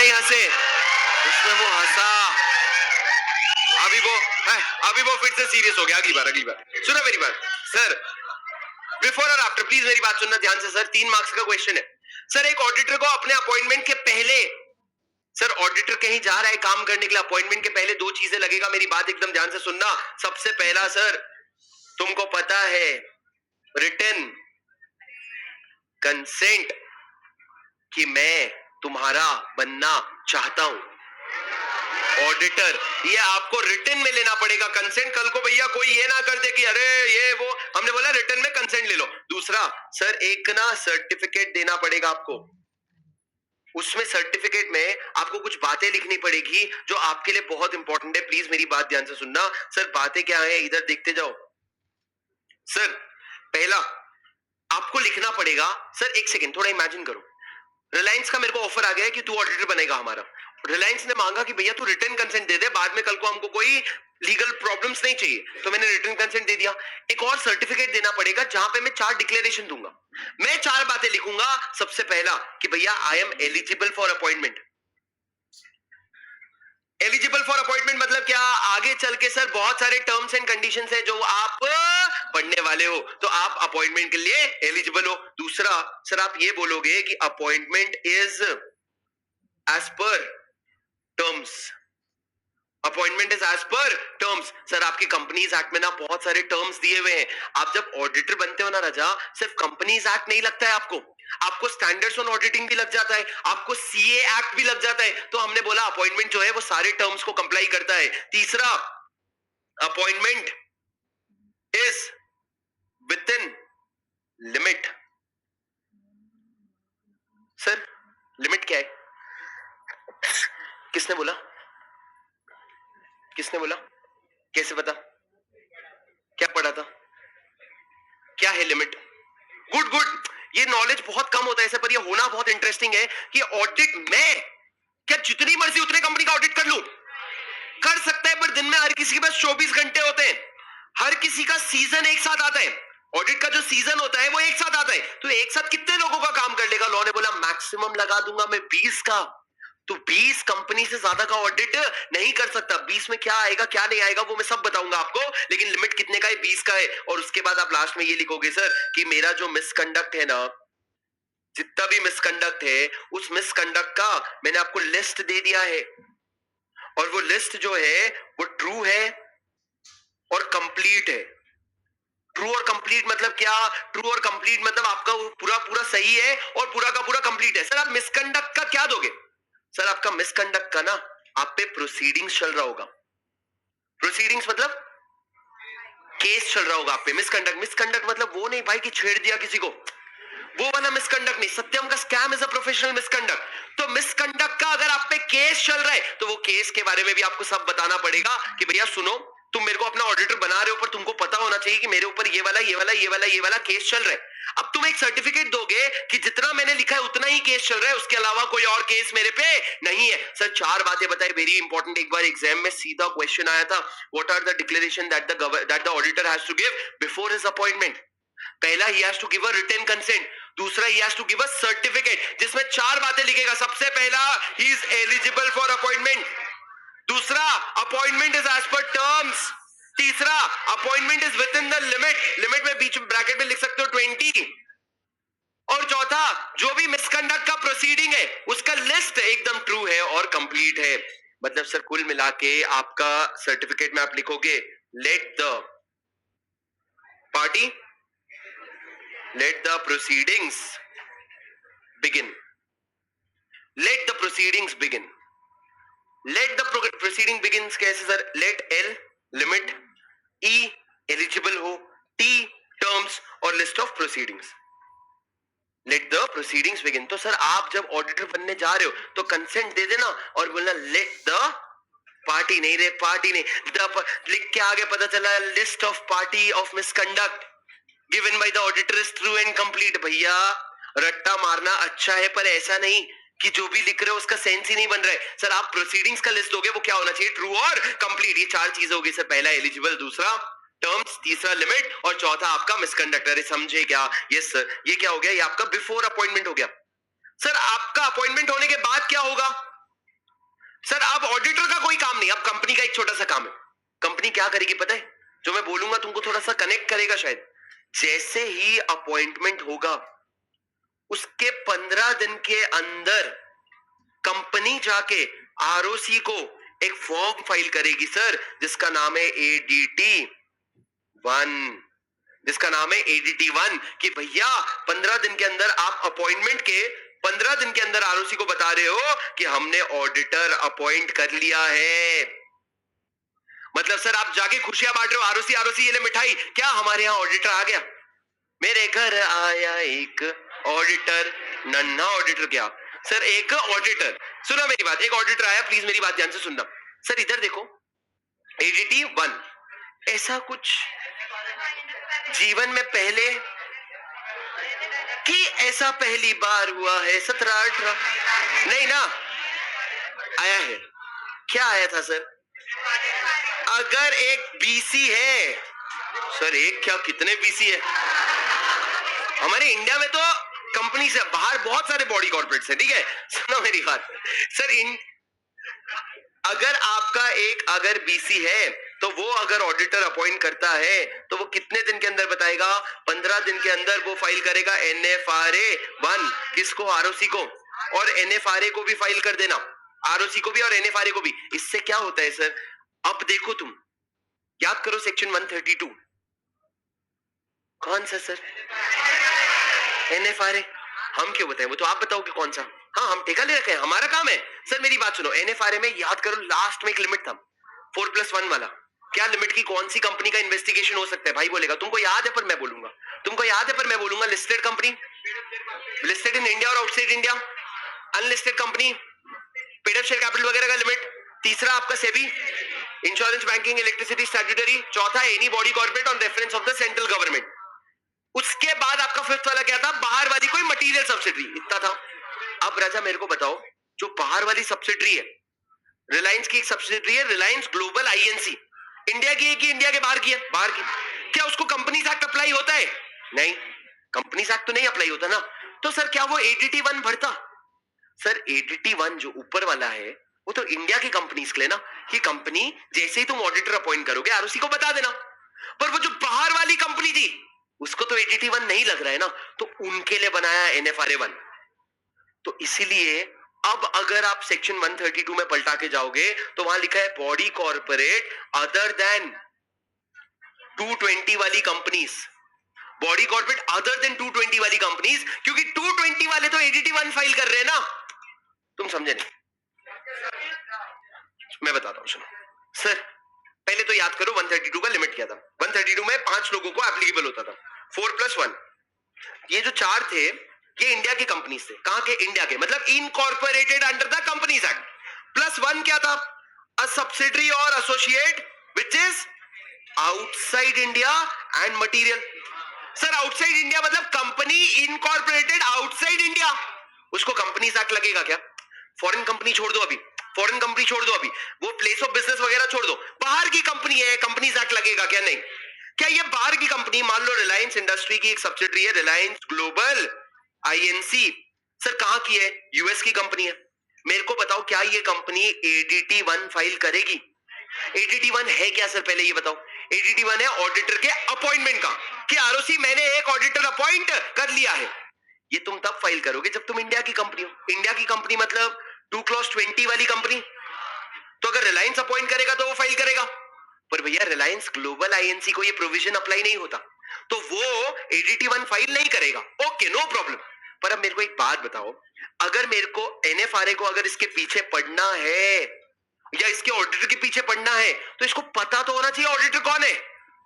नहीं हंसे, उसमें वो हंसा, अभी वो फिर से सीरियस हो गया। अगली बार सुनो मेरी बात सर, बिफोर और आफ्टर प्लीज मेरी बात सुनना ध्यान से सर। 3 मार्क्स का क्वेश्चन है सर। एक ऑडिटर को अपने अपॉइंटमेंट के पहले, सर ऑडिटर कहीं जा रहा है काम करने के लिए, अपॉइंटमेंट के पहले 2 चीजें लगेगा, मेरी बात एकदम ध्यान से सुनना। सबसे पहला सर, तुमको पता है रिटन कंसेंट कि मैं तुम्हारा बनना चाहता हूं ऑडिटर, ये आपको रिटन में लेना पड़ेगा कंसेंट। कल को भैया कोई ये ना कर दे कि अरे ये वो, हमने बोला रिटन में कंसेंट ले लो। दूसरा सर, एक ना सर्टिफिकेट देना पड़ेगा आपको। उसमें सर्टिफिकेट में आपको कुछ बातें लिखनी पड़ेगी जो आपके लिए बहुत इंपॉर्टेंट है। प्लीज मेरी बात ध्यान से सुनना सर। बातें क्या है इधर देखते जाओ सर। पहला आपको लिखना पड़ेगा सर, एक सेकेंड थोड़ा इमेजिन करो, रिलायंस का मेरे को ऑफर आ गया है कि तू ऑडिटर बनेगा हमारा। रिलायंस ने मांगा कि भैया तू रिटर्न कंसेंट दे दे, बाद में कल को हमको कोई लीगल प्रॉब्लम्स नहीं चाहिए, तो मैंने रिटर्न कंसेंट दे दिया। एक और सर्टिफिकेट देना पड़ेगा जहां पे मैं 4 डिक्लेरेशन दूंगा, मैं 4 बातें लिखूंगा। सबसे पहला कि भैया I am eligible for appointment. Eligible for appointment मतलब क्या, आगे चल के सर बहुत सारे टर्म्स एंड कंडीशंस है जो आप पढ़ने वाले हो, तो आप अपॉइंटमेंट के लिए एलिजिबल हो। दूसरा सर, आप ये बोलोगे कि appointment is as per terms, appointment is as per terms. Sir आपकी कंपनीज एक्ट में ना बहुत सारे टर्म्स दिए हुए हैं। आप जब ऑडिटर बनते हो ना राजा, सिर्फ कंपनीज एक्ट नहीं लगता है आपको स्टैंडर्ड्स ऑन ऑडिटिंग भी लग जाता है, आपको सीए एक्ट भी लग जाता है। तो हमने बोला अपॉइंटमेंट जो है वो सारे टर्म्स को कंप्लाई करता है। तीसरा, appointment is with in limit. Sir limit क्या है? किसने बोला? कैसे पता? क्या पढ़ा था? क्या है लिमिट? गुड, ये नॉलेज बहुत कम होता है ऐसे, पर ये होना बहुत इंटरेस्टिंग है कि ऑडिट में क्या जितनी मर्जी उतने कंपनी का ऑडिट कर लूं? कर सकता है, पर दिन में हर किसी के पास 24 घंटे होते हैं, हर किसी का सीजन एक साथ आता है। ऑडिट का जो सीजन होता है वो एक साथ आता है, तो एक साथ कितने लोगों का काम कर लेगा? लॉ ने बोला मैक्सिमम लगा दूंगा मैं 20 का, तो 20 कंपनी से ज्यादा का ऑडिट नहीं कर सकता। 20 में क्या आएगा क्या नहीं आएगा वो मैं सब बताऊंगा आपको, लेकिन लिमिट कितने का है? 20 का है। और उसके बाद आप लास्ट में ये लिखोगे सर कि मेरा जो मिसकंडक्ट है ना, जितना भी मिसकंडक्ट है उस मिसकंडक्ट का मैंने आपको लिस्ट दे दिया है, और वो लिस्ट जो है वो ट्रू है और कंप्लीट है। ट्रू और कंप्लीट मतलब क्या? ट्रू और कंप्लीट मतलब आपका पूरा सही है और पूरा का पूरा कंप्लीट है। सर आप मिसकंडक्ट का क्या दोगे? सर आपका मिसकंडक्ट का ना, आप पे प्रोसीडिंग्स चल रहा होगा। प्रोसीडिंग्स मतलब केस चल रहा होगा आप पे। मिसकंडक्ट मतलब वो नहीं भाई कि छेड़ दिया किसी को, वो वाला मिसकंडक्ट नहीं। सत्यम का scam is a professional misconduct. तो मिसकंडक्ट का अगर आप पे केस चल रहा है तो वो केस के बारे में भी आपको सब बताना पड़ेगा कि भैया सुनो, तुम मेरे को अपना ऑडिटर बना रहे हो, पर तुमको पता होना चाहिए कि मेरे ऊपर ये वाला केस चल रहा है। अब तुम एक सर्टिफिकेट दोगे कि जितना मैंने लिखा है उतना ही केस चल रहा है, उसके अलावा कोई और केस मेरे पे नहीं है। सर 4 बातें बताई, वेरी इंपॉर्टेंट। एक बार एग्जाम में सीधा क्वेश्चन आया था, what are the declaration that the auditor has to give before his appointment. पहला, he has to give a written consent। दूसरा, he has to give a certificate जिसमें 4 बातें लिखेगा। सबसे पहला, he is eligible for appointment। दूसरा, appointment is as per terms। तीसरा, appointment is within the limit में बीच में ब्रैकेट में लिख सकते हो 20। और चौथा, जो भी मिसकंडक्ट का प्रोसीडिंग है उसका लिस्ट एकदम ट्रू है और कंप्लीट है। मतलब सर कुल मिला के आपका सर्टिफिकेट में आप लिखोगे let the party, let the proceedings begin। let the proceedings begin। let the proceeding begins कैसे sir? let L limit, E eligible हो, T terms और list of proceedings। let the proceedings begin। तो sir आप जब auditor बनने जा रहे हो तो कंसेंट दे देना और बोलना let the पार्टी नहीं रे, पार्टी नहीं, लिख के आगे पता चला list of party of misconduct given by the auditor is true and complete. भैया रट्टा मारना अच्छा है, पर ऐसा नहीं कि जो भी लिख रहे हो उसका सेंस ही नहीं बन रहा है। सर आप प्रोसीडिंग्स का लिस्ट दोगे, वो क्या होना चाहिए? ट्रू और कंप्लीट। ये 4 चीजें होगी सर। पहला एलिजिबल, दूसरा टर्म्स, तीसरा लिमिट और चौथा आपका मिसकंडक्ट। अरे समझे क्या? Yes sir. ये क्या हो गया? ये आपका बिफोर अपॉइंटमेंट हो गया। सर आपका अपॉइंटमेंट होने के बाद क्या होगा? सर अब ऑडिटर का कोई काम नहीं, अब कंपनी का एक छोटा सा काम है। कंपनी क्या करेगी पता है? जो मैं बोलूंगा तुमको थोड़ा सा कनेक्ट करेगा शायद। जैसे ही अपॉइंटमेंट होगा उसके 15 दिन के अंदर कंपनी जाके आरओसी को एक फॉर्म फाइल करेगी सर, जिसका नाम है एडीटी 1, जिसका नाम है एडीटी 1, कि भैया 15 दिन के अंदर आप अपॉइंटमेंट के 15 दिन के अंदर आरओसी को बता रहे हो कि हमने ऑडिटर अपॉइंट कर लिया है। मतलब सर आप जाके खुशियां बांट रहे हो, आरओसी आरओसी ये ले मिठाई, क्या हमारे यहाँ ऑडिटर आ गया, मेरे घर आया एक ऑडिटर, नन्हा ऑडिटर क्या सर, एक ऑडिटर, सुनो मेरी बात, एक ऑडिटर आया, प्लीज मेरी बात ध्यान से सुनना। सर इधर देखो, एडीटी 1, ऐसा कुछ जीवन में पहले कि ऐसा पहली बार हुआ है 17-18 नहीं ना आया है? क्या आया था सर? अगर एक बीसी है सर, एक क्या कितने बीसी है हमारे इंडिया में? तो कंपनी से बाहर बहुत सारे बॉडी कॉर्पोरेट्स हैं, ठीक है, सुनो मेरी बात सर। अगर आपका एक अगर बीसी है तो वो अगर ऑडिटर अपॉइंट करता है तो वो कितने दिन के अंदर बताएगा? 15 दिन के अंदर वो फाइल करेगा एनएफआरए 1, किसको? आरओसी को, और एनएफआरए को भी फाइल कर देना, आरओसी को भी और एनएफआरए को भी। इससे क्या होता है सर? अब देखो तुम याद करो सेक्शन 132 कौन सा सर? एनएफआरए। हम क्यों बताएं, वो तो आप बताओगे कौन सा। हाँ हम ठेका ले रखे हैं, हमारा काम है सर। मेरी बात सुनो, एनएफआरए में याद करो लास्ट में एक लिमिट था 4+1 वाला। क्या लिमिट की? कौन सी कंपनी का इन्वेस्टिगेशन हो सकता है? भाई बोलेगा तुमको याद है पर मैं बोलूंगा, तुमको याद है पर मैं बोलूंगा। Listed company, listed in India और outside India, unlisted company, paid up share capital वगैरह का लिमिट। तीसरा आपका SEBI, insurance, banking, electricity, statutory. चौथा any body corporate on reference of the central government. उसके बाद आपका फिफ्थ वाला क्या था? बाहर वाली कोई मटेरियल सब्सिडरी, इतना था। अब राजा मेरे को बताओ, जो बाहर वाली सब्सिडरी है, रिलायंस की एक सब्सिडरी है रिलायंस ग्लोबल आईएनसी, इंडिया की है कि इंडिया के बाहर की है? बाहर की। क्या उसको कंपनीज एक्ट अप्लाई होता है? नहीं, कंपनीज एक्ट तो नहीं अप्लाई होता ना। तो सर क्या वो एडीटी 1 भरता? सर एडीटी 1 जो ऊपर वाला है वो तो इंडिया की कंपनीज के लिए ना, कि कंपनी जैसे ही तुम ऑडिटर अपॉइंट करोगे आरओसी को बता देना। पर वो जो बाहर वाली कंपनी थी उसको तो एडीटी 1 नहीं लग रहा है ना, तो उनके लिए बनाया एनएफआरए 1। तो इसीलिए अब अगर आप सेक्शन 132 में पलटा के जाओगे तो वहां लिखा है बॉडी कॉर्पोरेट अदर देन 220 वाली companies, body corporate other than 220 वाली कंपनीज, क्योंकि 220 वाले तो एडीटी 1 फाइल कर रहे हैं ना। तुम समझे नहीं? मैं बताता हूं सुनो सर। पहले तो याद करो 132 का लिमिट क्या था। 132 में 5 लोगों को एप्लीकेबल होता था, 4+1। ये जो 4 थे ये इंडिया की कंपनीज थे। कहां के? इंडिया के, मतलब incorporated under the companies act. +1 क्या था? अ सब्सिडरी और associate which is outside India and material. Sir outside India मतलब कंपनी इनकॉर्पोरेटेड आउटसाइड इंडिया, उसको कंपनीज एक्ट लगेगा क्या? फॉरेन कंपनी छोड़ दो अभी, फॉरेन कंपनी छोड़ दो अभी, वो प्लेस ऑफ बिजनेस वगैरह छोड़ दो, बाहर की कंपनी है, कंपनीज एक्ट लगेगा क्या? नहीं। क्या ये बाहर की कंपनी, मान लो रिलायंस इंडस्ट्री की एक सब्सिडरी है रिलायंस ग्लोबल आईएनसी, सर कहां की है? यूएस की कंपनी है। मेरे को बताओ क्या ये कंपनी एडीटी 1 फाइल करेगी? एडीटी 1 है क्या सर? पहले ये बताओ। एडीटी 1 है ऑडिटर के अपॉइंटमेंट का, कि आरओसी मैंने एक ऑडिटर अपॉइंट कर लिया है। ये तुम तब फाइल करोगे जब तुम इंडिया की कंपनी हो। इंडिया की कंपनी मतलब 2+20 वाली कंपनी। तो अगर रिलायंस अपॉइंट करेगा तो वो फाइल करेगा, पर भैया रिलायंस ग्लोबल आईएनसी को ये प्रोविजन अप्लाई नहीं होता, तो वो एडीटी 1 फाइल नहीं करेगा। Okay no problem. पर अब मेरे को एक बात बताओ, अगर मेरे को एनएफआरए को अगर इसके पीछे पढ़ना है या इसके ऑडिटर के पीछे पढ़ना है तो इसको पता तो होना चाहिए ऑडिटर कौन है।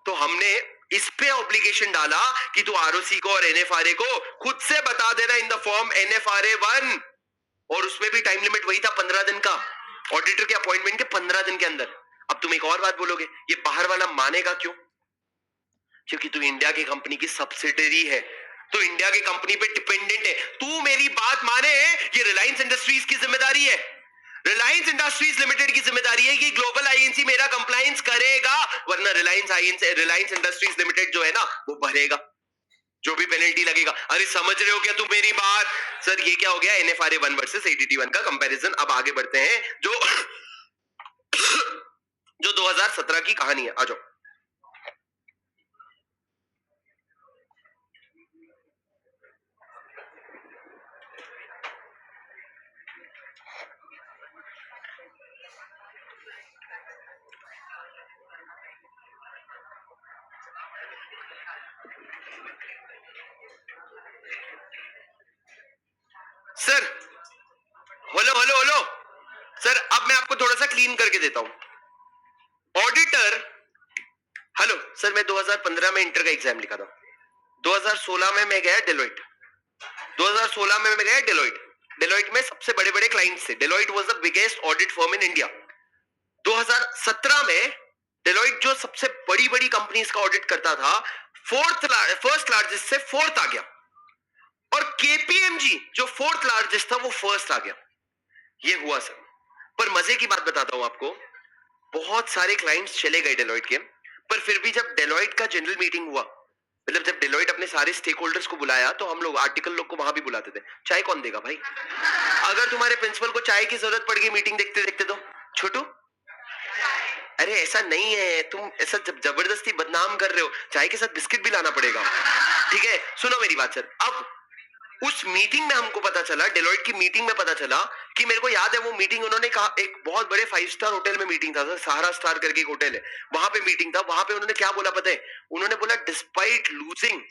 तो हमने इस पे ऑब्लिगेशन डाला कि तू आरओसी को और एनएफआरए को खुद से बता देना इन द फॉर्म एनएफआरए 1, और उसमें भी टाइम लिमिट वही था 15 दिन का, ऑडिटर के अपॉइंटमेंट के 15 दिन के अंदर। अब तुम एक और बात बोलोगे, ये बाहर वाला मानेगा क्यों? क्योंकि तू इंडिया की कंपनी की सब्सिडरी है, तो इंडिया की कंपनी पे डिपेंडेंट है। तू मेरी बात माने, ये रिलायंस इंडस्ट्रीज की जिम्मेदारी है, रिलायंस इंडस्ट्रीज लिमिटेड की जिम्मेदारी है कि ग्लोबल आईएनसी मेरा कंप्लायंस करेगा, वरना रिलायंस इंडस्ट्रीज लिमिटेड जो है ना वो भरेगा। जो भी पेनल्टी लगेगा। अरे समझ रहे हो क्या तुम मेरी बात? सर ये क्या हो गया, NFRA 1 वर्सेस ADT 1 का कंपैरिजन। अब आगे बढ़ते हैं, जो जो 2017 की कहानी है। आ जाओ। Sir hello hello hello sir, अब मैं आपको थोड़ा सा क्लीन करके देता हूं। ऑडिटर, हेलो सर, मैं 2015 में इंटर का एग्जाम लिखा था। 2016 में मैं गया डेलोइट। 2016 में मैं गया डेलोइट। डेलोइट में सबसे बड़े बड़े क्लाइंट्स थे। Deloitte was the biggest audit firm in India. 2017 में डेलोइट जो सबसे बड़ी बड़ी कंपनीज का ऑडिट करता था, फर्स्ट लार्जेस्ट से फोर्थ आ गया। और केपीएमजी जो फोर्थ लार्जेस्ट था, वो फर्स्ट आ गया। ये हुआ सर। पर मजे की बात बताता हूं आपको, बहुत सारे क्लाइंट्स चले गए डेलोइट के, पर फिर भी जब डेलोइट का जनरल मीटिंग हुआ, मतलब जब डेलोइट अपने सारे स्टेक होल्डर्स को बुलाया, तो हम लोग आर्टिकल लोग को वहां भी बुलाते थे। चाय कौन देगा भाई? अगर तुम्हारे प्रिंसिपल को चाय की जरूरत पड़ गई मीटिंग देखते देखते, तो छोटू, अरे ऐसा नहीं है, तुम ऐसा जब जबरदस्ती बदनाम कर रहे हो, चाय के साथ बिस्किट भी लाना पड़ेगा। ठीक है, सुनो मेरी बात सर। अब उस मीटिंग में हमको पता चला, डेलोइट की मीटिंग में पता चला कि, मेरे को याद है वो मीटिंग, उन्होंने कहा, एक बहुत बड़े 5 स्टार होटल में मीटिंग था, सहारा स्टार करके एक होटल है, वहां पे मीटिंग था। वहां पे उन्होंने क्या बोला पता है? उन्होंने बोला, despite losing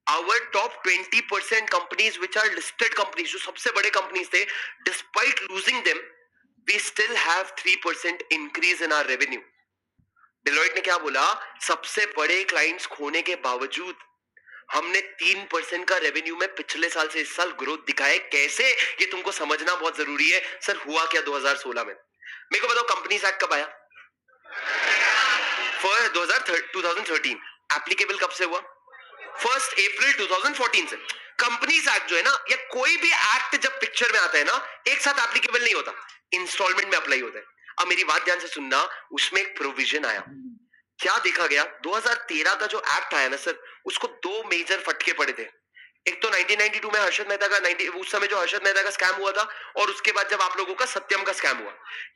our top 20% companies which are listed companies, जो सबसे बड़े कंपनीज थे, despite losing them we still have 3% increase in our revenue. Deloitte ने क्या बोला? सबसे बड़े क्लाइंट्स खोने के बावजूद हमने 3% का रेवेन्यू में पिछले साल से इस साल ग्रोथ दिखाया है। कैसे? ये तुमको समझना बहुत जरूरी है। सर हुआ क्या 2016 में? मेरे को बताओ, कंपनीज एक्ट कब आया? 2013। एप्लीकेबल कब से हुआ? 1 अप्रैल 2014 से। कंपनीज एक्ट जो है ना, या कोई भी एक्ट जब पिक्चर में आता है ना, एक साथ एप्लीकेबल नहीं होता, इंस्टॉलमेंट में अप्लाई होता है। अब मेरी बात ध्यान से सुनना, उसमें एक प्रोविजन आया। क्या देखा गया? 2013 का जो एक्ट आया ना सर, उसको 2 मेजर फटके पड़े थे। एक तो 1992 में हर्षद मेहता का, उस समय जो हर्षद मेहता का स्कैम हुआ था, और उसके बाद जब आप लोगों का सत्यम का स्कैम हुआ।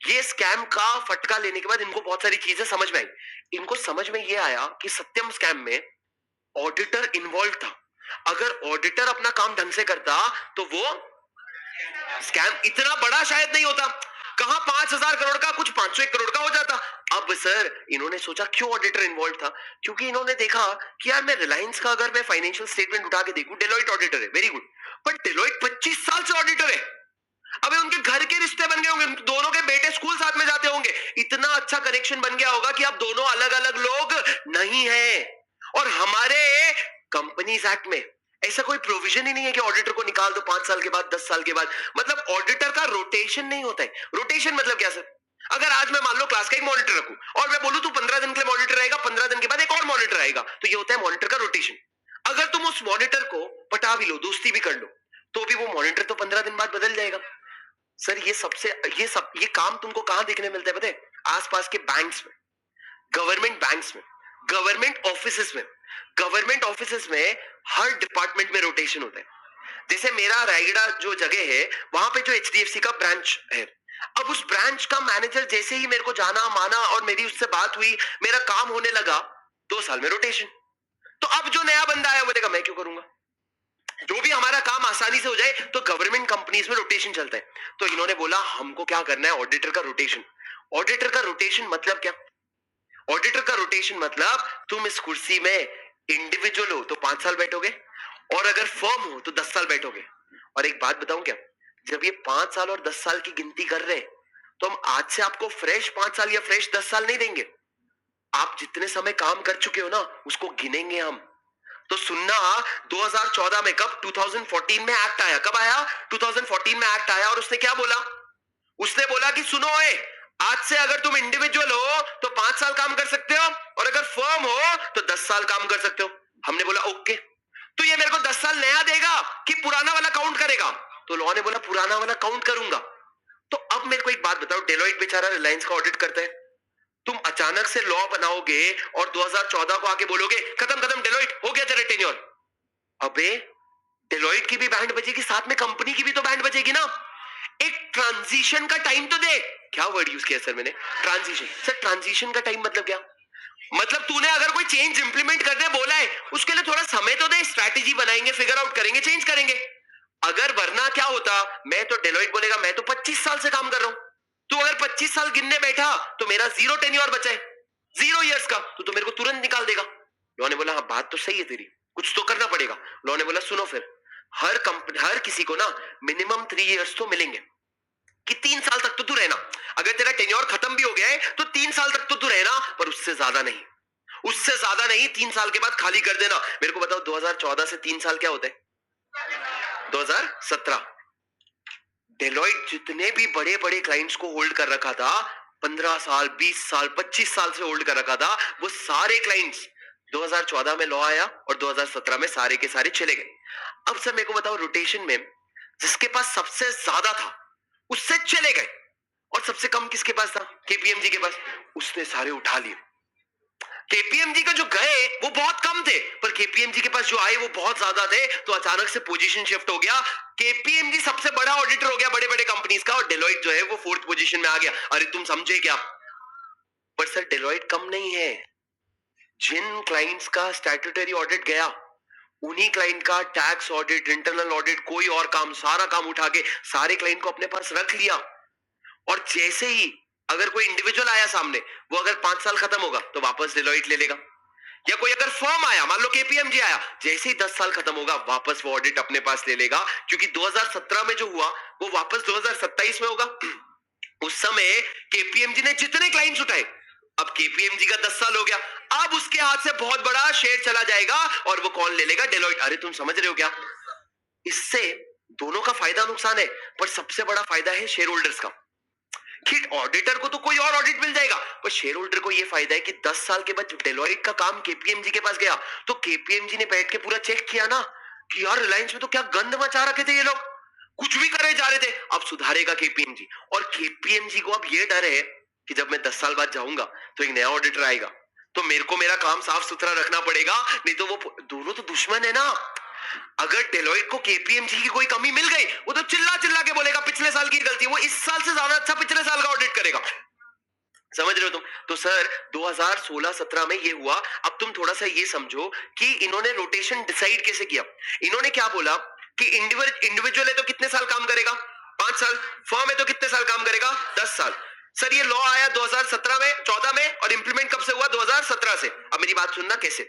ये स्कैम का फटका लेने के बाद इनको बहुत सारी चीजें समझ में आई। इनको समझ में ये आया कि सत्यम स्कैम में ऑडिटर इन्वॉल्व था। अगर ऑडिटर अपना काम ढंग से करता, तो वो स्कैम इतना बड़ा शायद नहीं होता। कहां 5,000 करोड़ का, कुछ 501 करोड़ का हो जाता। अब सर इन्होंने सोचा, क्यों ऑडिटर इन्वॉल्व था? क्योंकि इन्होंने देखा कि यार, मैं रिलायंस का अगर मैं फाइनेंशियल स्टेटमेंट उठा के देखूं, डेलोइट ऑडिटर है, वेरी गुड, पर डेलोइट 25 साल से ऑडिटर है। अबे उनके घर के रिश्ते बन गए होंगे, दोनों के बेटे स्कूल साथ में जाते होंगे, इतना अच्छा कनेक्शन बन गया होगा कि अब दोनों अलग अलग लोग नहीं है। और हमारे कंपनीज एक्ट में ऐसा कोई प्रोविजन ही नहीं है कि ऑडिटर को निकाल दो 5 साल के बाद, 10 साल के बाद। मतलब ऑडिटर का रोटेशन नहीं होता है। रोटेशन मतलब क्या सर? अगर आज मैं मान लो क्लास का एक मॉनिटर रखूं, और मैं बोलूं तू 15 दिन के लिए मॉनिटर रहेगा, 15 दिन के बाद एक और मॉनिटर आएगा, तो ये होता है मॉनिटर का रोटेशन। अगर तुम उस मॉनिटर को पटा भी लो, दोस्ती भी कर लो, तो भी वो मॉनिटर तो 15 दिन बाद बदल जाएगा। सर ये काम तुमको कहां देखने मिलता है पता है? आसपास के बैंक्स में, गवर्नमेंट बैंक्स में, गवर्नमेंट ऑफिसेस में। गवर्नमेंट ऑफिसेस में हर डिपार्टमेंट में रोटेशन होता है। जैसे मेरा रायगढ़ जो जगह है, वहां पे जो HDFC का ब्रांच है, अब उस ब्रांच का मैनेजर जैसे ही मेरे को जाना माना और मेरी उससे बात हुई, मेरा काम होने लगा, 2 साल में रोटेशन। तो अब जो नया बंदा आया, वो देखा मैं क्यों करूंगा? जो भी हमारा काम आसानी से हो जाए, तो गवर्नमेंट कंपनीज में रोटेशन चलता है। तो इन्होंने बोला, हमको क्या करना है? ऑडिटर का रोटेशन। ऑडिटर का रोटेशन मतलब क्या? ऑडिटर का रोटेशन मतलब, तुम इस कुर्सी में इंडिविजुअल हो तो 5 साल बैठोगे, और अगर फर्म हो तो 10 साल बैठोगे। और एक बात बताऊं क्या? जब ये 5 साल और 10 साल की गिनती कर रहे हैं, तो हम आज से आपको फ्रेश 5 साल या फ्रेश 10 साल नहीं देंगे। आप जितने समय काम कर चुके हो ना, उसको गिनेंगे हम। तो सुनना, 2014 में कब? 2014 में एक्ट आया। कब आया? 2014 में एक्ट आया। और उसने क्या बोला? उसने बोला कि सुनो, आज से अगर तुम इंडिविजुअल हो तो 5 साल काम कर सकते हो, और अगर फर्म हो तो 10 साल काम कर सकते हो। हमने बोला ओके। तो ये मेरे को 10 साल नया देगा कि पुराना वाला काउंट करेगा? तो लॉ ने बोला पुराना वाला काउंट करूंगा। तो अब मेरे को एक बात बताओ, डेलोइट बेचारा रिलायंस का ऑडिट करता है, तुम अचानक से लॉ बनाओगे और 2014 को आके बोलोगे खत्म खत्म डेलोइट हो गया तेरा टेन्योर, अबे डेलॉइट की भी बैंड बजेगी, साथ में कंपनी की भी तो बैंड बजेगी ना। एक ट्रांजिशन का टाइम तो दे। क्या वर्ड यूज किया सर मैंने? ट्रांजिशन। सर ट्रांजिशन का टाइम मतलब क्या? मतलब तूने अगर कोई चेंज इंप्लीमेंट करने बोला है, उसके लिए थोड़ा समय तो दे, स्ट्रैटेजी बनाएंगे, फिगर आउट करेंगे, चेंज करेंगे। अगर वरना क्या होता, मैं तो डेलॉइट बोलेगा मैं तो 25 साल से काम कर रहा हूं। तू अगर 25 साल गिनने बैठा तो मेरा 0 टेन्योर बचा है, 0 इयर्स का, तो मेरे को तुरंत निकाल देगा। लॉ ने बोला हाँ बात तो सही है तेरी, कुछ तो करना पड़ेगा। लॉ ने बोला सुनो फिर, हर कंपनी हर किसी को ना मिनिमम 3 इयर्स तो मिलेंगे, कि 3 साल तक तो तू रहना। अगर तेरा टेन्योर खत्म भी हो गया है तो 3 साल तक तो तू रहना, पर उससे ज्यादा नहीं, उससे ज्यादा नहीं। 3 साल के बाद खाली कर देना। मेरे को बताओ 2014 से 3 साल क्या होते हैं? 2017। डेलॉइट जितने भी बड़े बड़े क्लाइंट्स को होल्ड कर रखा था, 15 साल 20 साल 25 साल से होल्ड कर रखा था, वो सारे क्लाइंट्स 2014 में लॉ आया और 2017 में सारे के सारे चले गए। अब सर मेरे को बताओ, रोटेशन में जिसके पास सबसे ज्यादा था उससे चले गए, और सबसे कम किसके पास था? केपीएमजी के पास। उसने सारे उठा लिए। केपीएमजी का जो गए वो बहुत कम थे, पर केपीएमजी के पास जो आए वो बहुत ज्यादा थे, तो अचानक से पोजीशन शिफ्ट हो गया। केपीएमजी सबसे बड़ा ऑडिटर हो गया बड़े बड़े कंपनीज का, और डेलॉइट जो है वो 4th पोजीशन में आ गया। अरे तुम समझे क्या? पर सर डेलॉइट कम नहीं है। जिन क्लाइंट्स का स्टैट्यूटरी ऑडिट गया, उन्हीं क्लाइंट का टैक्स ऑडिट, इंटरनल ऑडिट, कोई और काम, सारा काम उठा के सारे क्लाइंट को अपने पास रख लिया। और जैसे ही अगर कोई इंडिविजुअल आया सामने, वो अगर 5 साल खत्म होगा तो वापस डेलॉइट ले लेगा। या कोई अगर फर्म आया, मान लो केपीएमजी आया, जैसे ही 10 साल खत्म होगा वापस वो ऑडिट अपने पास ले लेगा, क्योंकि 2017 में जो हुआ वो वापस 2027 में होगा। उस समय केपीएमजी ने जितने क्लाइंट्स उठाए, अब केपीएमजी का 10 साल हो गया, अब उसके हाथ से बहुत बड़ा शेयर चला जाएगा, और वो कौन ले लेगा? डेलॉइट। अरे तुम समझ रहे हो क्या? इससे दोनों का फायदा नुकसान है, पर सबसे बड़ा फायदा है शेयर होल्डर्स का, कि ऑडिटर को तो कोई और ऑडिट मिल जाएगा, पर शेयर होल्डर को यह फायदा है कि 10 साल के बाद डेलॉइट का काम केपीएमजी के पास गया, तो केपीएमजी ने बैठ के पूरा चेक किया ना कि यार रिलायंस में तो क्या गंद मचा रखे थे ये लोग, कुछ भी करे जा रहे थे, अब सुधारेगा केपीएमजी। और केपीएमजी को अब ये डर है कि जब मैं 10 साल बाद जाऊंगा तो एक नया ऑडिटर आएगा, तो मेरे को मेरा काम साफ सुथरा रखना पड़ेगा, नहीं तो वो दोनों तो दुश्मन है ना। अगर डेलॉइट को केपीएमजी की कोई कमी मिल गई, वो तो चिल्ला चिल्ला के बोलेगा पिछले साल की गलती, वो इस साल से ज्यादा अच्छा पिछले साल का ऑडिट करेगा। समझ रहे हो तुम? तो सर 2016-17 में ये हुआ। अब तुम थोड़ा सा ये समझो कि इन्होंने रोटेशन डिसाइड कैसे किया। इन्होंने क्या बोला कि इंडिविजुअल है तो कितने साल काम करेगा? 5 साल। फर्म है तो कितने साल काम करेगा? 10 साल। सर ये लॉ आया 2017 में, 14 में, और इंप्लीमेंट कब से हुआ? 2017 से। अब मेरी बात सुनना कैसे।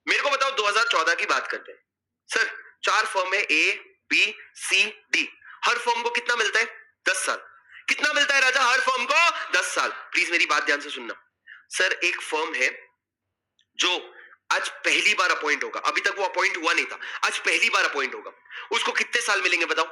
मेरे को बताओ 2014 की बात करते हैं। सर 4 फर्म है, ए बी सी डी। हर फर्म को कितना मिलता है? 10 साल। कितना मिलता है राजा हर फर्म को? 10 साल। प्लीज मेरी बात ध्यान से सुनना। सर एक फर्म है जो आज पहली बार अपॉइंट होगा, अभी तक वो अपॉइंट हुआ नहीं था, आज पहली बार अपॉइंट होगा, उसको कितने साल मिलेंगे बताओ?